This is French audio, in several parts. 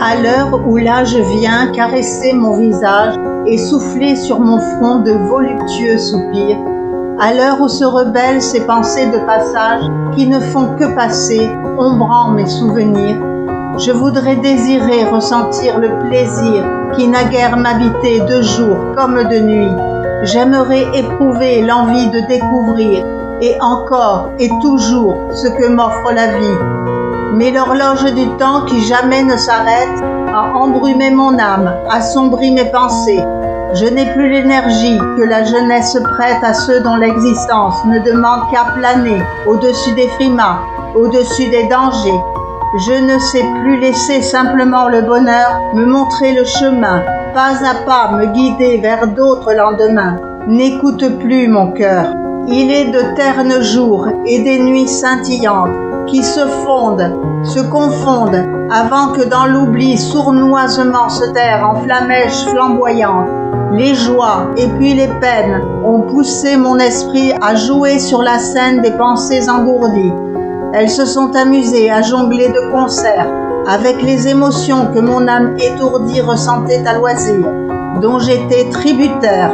À l'heure où l'âge vient caresser mon visage et souffler sur mon front de voluptueux soupirs, à l'heure où se rebellent ces pensées de passage qui ne font que passer, ombrant mes souvenirs, je voudrais désirer ressentir le plaisir qui naguère m'habitait de jour comme de nuit. J'aimerais éprouver l'envie de découvrir, et encore et toujours, ce que m'offre la vie. Mais l'horloge du temps qui jamais ne s'arrête a embrumé mon âme, assombri mes pensées. Je n'ai plus l'énergie que la jeunesse prête à ceux dont l'existence ne demande qu'à planer au-dessus des frimas, au-dessus des dangers. Je ne sais plus laisser simplement le bonheur me montrer le chemin, pas à pas me guider vers d'autres lendemains. N'écoute plus mon cœur. Il est de ternes jours et des nuits scintillantes qui se fondent, se confondent, avant que dans l'oubli sournoisement se terre en flamèche flamboyante. Les joies et puis les peines ont poussé mon esprit à jouer sur la scène des pensées engourdies. Elles se sont amusées à jongler de concert avec les émotions que mon âme étourdie ressentait à loisir, dont j'étais tributaire.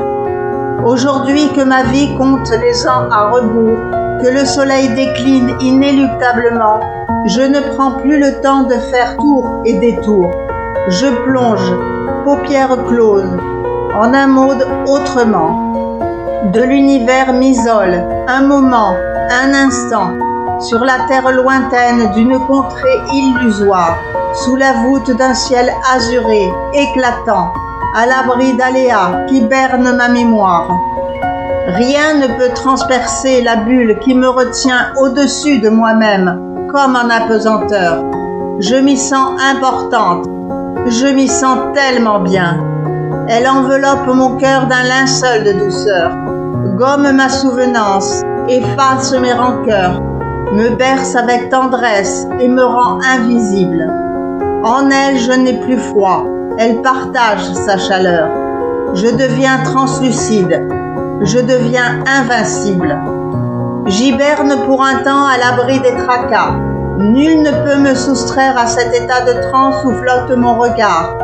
Aujourd'hui que ma vie compte les ans à rebours, que le soleil décline inéluctablement, je ne prends plus le temps de faire tour et détour. Je plonge, paupières closes, en un mode autrement. De l'univers m'isole, un moment, un instant, sur la terre lointaine d'une contrée illusoire, sous la voûte d'un ciel azuré, éclatant, à l'abri d'aléas qui bernent ma mémoire. Rien ne peut transpercer la bulle qui me retient au-dessus de moi-même, comme en apesanteur. Je m'y sens importante, je m'y sens tellement bien. Elle enveloppe mon cœur d'un linceul de douceur, gomme ma souvenance, efface mes rancœurs, me berce avec tendresse et me rend invisible. En elle, je n'ai plus froid, elle partage sa chaleur. Je deviens translucide, je deviens invincible. J'hiberne pour un temps à l'abri des tracas. Nul ne peut me soustraire à cet état de transe où flotte mon regard.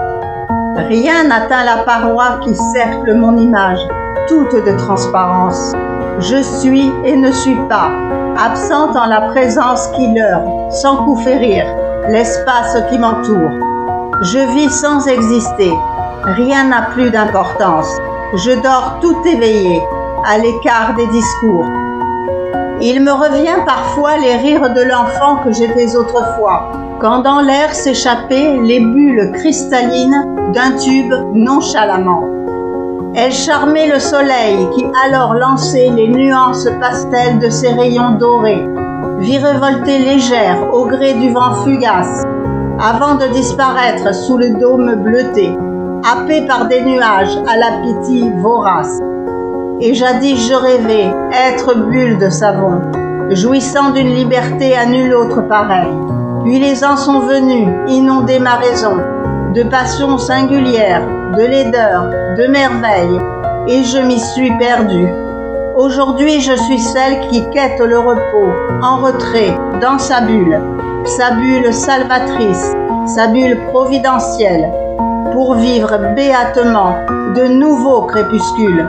Rien n'atteint la paroi qui cercle mon image, toute de transparence. Je suis et ne suis pas, absente en la présence qui leurre, sans coup férir, l'espace qui m'entoure. Je vis sans exister, rien n'a plus d'importance. Je dors tout éveillé, à l'écart des discours. Il me revient parfois les rires de l'enfant que j'étais autrefois, quand dans l'air s'échappaient les bulles cristallines d'un tube nonchalamment. Elle charmait le soleil qui alors lançait les nuances pastel de ses rayons dorés, virevoltées légères au gré du vent fugace, avant de disparaître sous le dôme bleuté, happée par des nuages à l'appétit vorace. Et jadis je rêvais être bulle de savon, jouissant d'une liberté à nulle autre pareille. Puis les ans sont venus inonder ma raison, de passions singulières, de laideur, de merveilles, et je m'y suis perdue. Aujourd'hui je suis celle qui quête le repos, en retrait, dans sa bulle salvatrice, sa bulle providentielle, pour vivre béatement de nouveaux crépuscules.